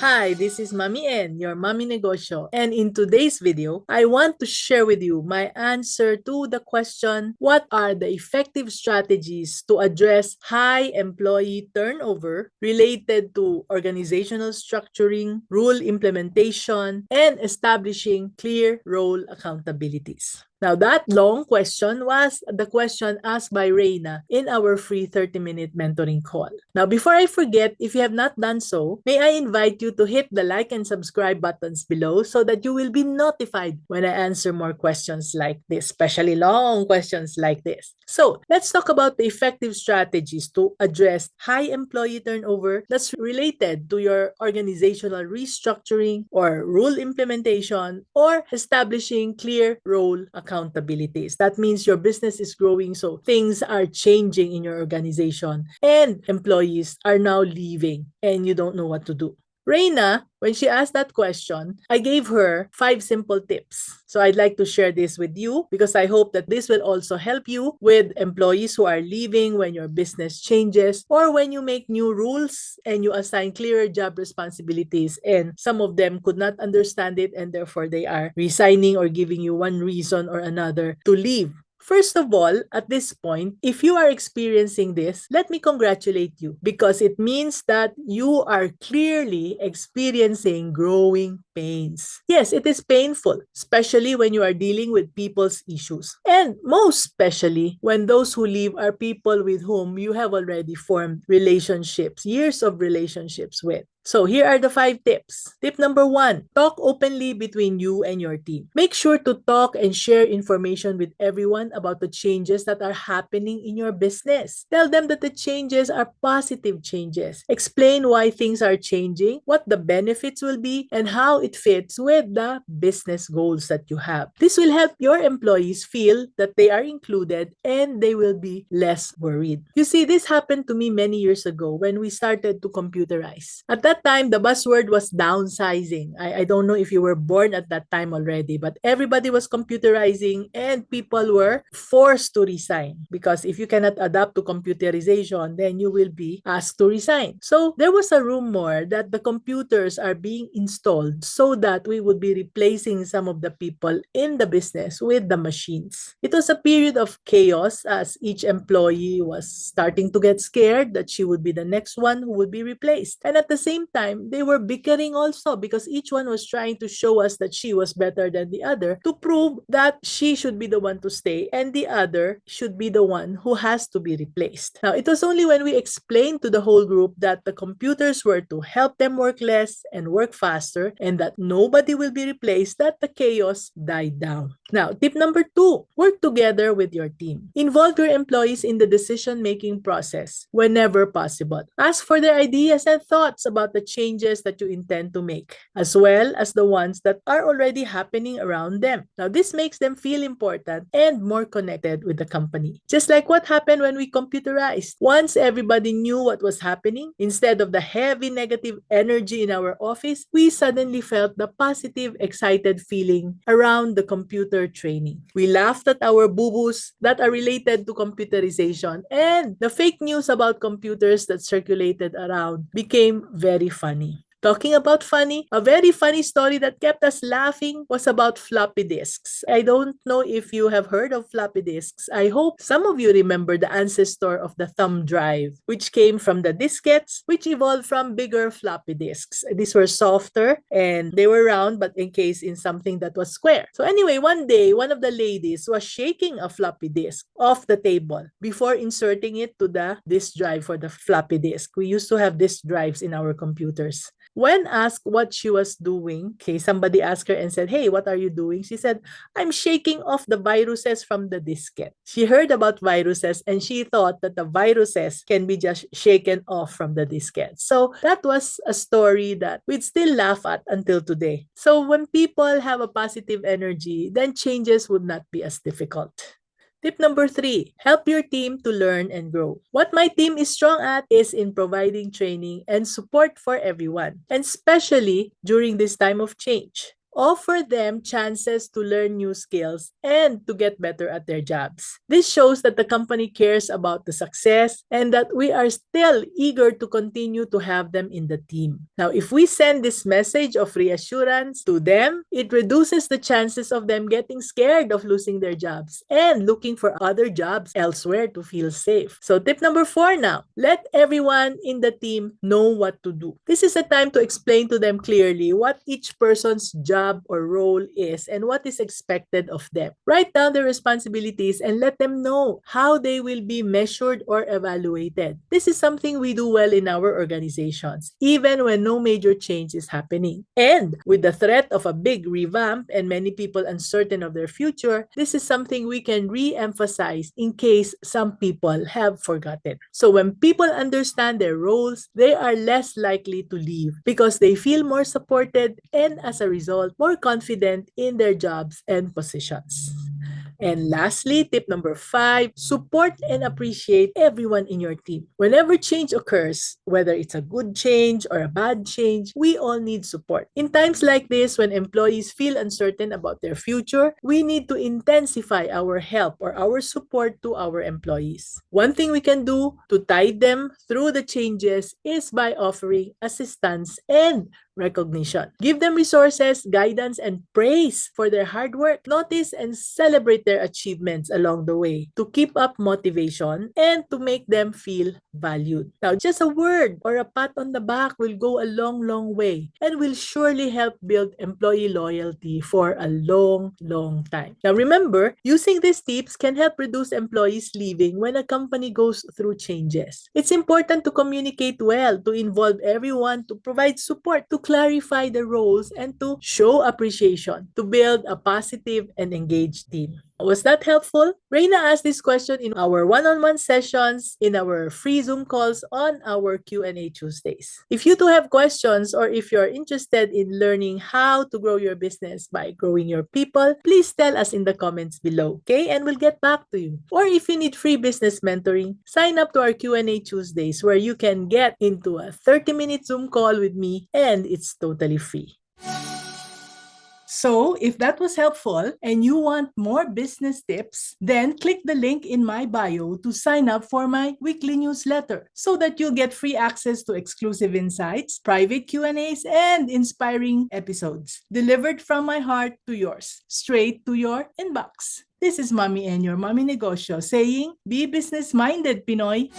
Hi, this is Mami N, your Mami Negosyo. And in today's video, I want to share with you my answer to the question, what are the effective strategies to address high employee turnover related to organizational structuring, rule implementation, and establishing clear role accountabilities? Now, that long question was the question asked by Reina in our free 30-minute mentoring call. Now, before I forget, if you have not done so, may I invite you to hit the like and subscribe buttons below so that you will be notified when I answer more questions like this, especially long questions like this. So, let's talk about the effective strategies to address high employee turnover that's related to your organizational restructuring or rule implementation or establishing clear role accountabilities. That means your business is growing, so things are changing in your organization and employees are now leaving and you don't know what to do. Reina, when she asked that question, I gave her 5 simple tips. So I'd like to share this with you because I hope that this will also help you with employees who are leaving when your business changes or when you make new rules and you assign clearer job responsibilities and some of them could not understand it and therefore they are resigning or giving you one reason or another to leave. First of all, at this point, if you are experiencing this, let me congratulate you because it means that you are clearly experiencing growing pains. Yes, it is painful, especially when you are dealing with people's issues. And most especially when those who leave are people with whom you have already formed relationships, years of relationships with. So here are the 5 tips. Tip number 1, talk openly between you and your team. Make sure to talk and share information with everyone about the changes that are happening in your business. Tell them that the changes are positive changes. Explain why things are changing, what the benefits will be, and how it fits with the business goals that you have. This will help your employees feel that they are included and they will be less worried. You see, this happened to me many years ago when we started to computerize. At that time, the buzzword was downsizing. I don't know if you were born at that time already, but everybody was computerizing and people were forced to resign because if you cannot adapt to computerization, then you will be asked to resign. So there was a rumor that the computers are being installed so that we would be replacing some of the people in the business with the machines. It was a period of chaos as each employee was starting to get scared that she would be the next one who would be replaced. And at the same time, they were bickering also because each one was trying to show us that she was better than the other to prove that she should be the one to stay and the other should be the one who has to be replaced. Now, it was only when we explained to the whole group that the computers were to help them work less and work faster and that nobody will be replaced that the chaos died down. Now, tip number 2, work together with your team. Involve your employees in the decision-making process whenever possible. Ask for their ideas and thoughts about the changes that you intend to make, as well as the ones that are already happening around them. Now, this makes them feel important and more connected with the company. Just like what happened when we computerized. Once everybody knew what was happening, instead of the heavy negative energy in our office, we suddenly felt the positive, excited feeling around the computer training. We laughed at our boo-boos that are related to computerization, and the fake news about computers that circulated around became very funny. Talking about funny, a very funny story that kept us laughing was about floppy disks. I don't know if you have heard of floppy disks. I hope some of you remember the ancestor of the thumb drive, which came from the diskettes, which evolved from bigger floppy disks. These were softer and they were round but encased in something that was square. So anyway, one day, one of the ladies was shaking a floppy disk off the table before inserting it to the disk drive for the floppy disk. We used to have disk drives in our computers. When asked what she was doing, okay, somebody asked her and said, "Hey, what are you doing?" She said, "I'm shaking off the viruses from the diskette." She heard about viruses and she thought that the viruses can be just shaken off from the diskette. So that was a story that we'd still laugh at until today. So when people have a positive energy, then changes would not be as difficult. Tip number 3, help your team to learn and grow. What my team is strong at is in providing training and support for everyone, and especially during this time of change. offer them chances to learn new skills and to get better at their jobs. This shows that the company cares about the success and that we are still eager to continue to have them in the team. Now, if we send this message of reassurance to them, it reduces the chances of them getting scared of losing their jobs and looking for other jobs elsewhere to feel safe. So tip number 4 now, let everyone in the team know what to do. This is a time to explain to them clearly what each person's job or role is and what is expected of them. Write down their responsibilities and let them know how they will be measured or evaluated. This is something we do well in our organizations, even when no major change is happening. And with the threat of a big revamp and many people uncertain of their future, this is something we can re-emphasize in case some people have forgotten. So when people understand their roles, they are less likely to leave because they feel more supported and as a result, more confident in their jobs and positions. And lastly, tip number 5, support and appreciate everyone in your team. Whenever change occurs, whether it's a good change or a bad change, we all need support. In times like this, when employees feel uncertain about their future, we need to intensify our help or our support to our employees. One thing we can do to guide them through the changes is by offering assistance and recognition. Give them resources, guidance, and praise for their hard work. Notice and celebrate their achievements along the way to keep up motivation and to make them feel valued. Now, just a word or a pat on the back will go a long, long way and will surely help build employee loyalty for a long, long time. Now, remember, using these tips can help reduce employees leaving when a company goes through changes. It's important to communicate well, to involve everyone, to provide support, to clarify the roles, and to show appreciation to build a positive and engaged team. Was that helpful? Reina asked this question in our one-on-one sessions, in our free Zoom calls on our Q&A Tuesdays. If you too have questions or if you're interested in learning how to grow your business by growing your people, please tell us in the comments below, okay? And we'll get back to you. Or if you need free business mentoring, sign up to our Q&A Tuesdays where you can get into a 30-minute Zoom call with me and it's totally free. So, if that was helpful and you want more business tips, then click the link in my bio to sign up for my weekly newsletter so that you'll get free access to exclusive insights, private Q&As, and inspiring episodes delivered from my heart to yours, straight to your inbox. This is Mommy and your Mommy Negosyo saying, be business-minded, Pinoy!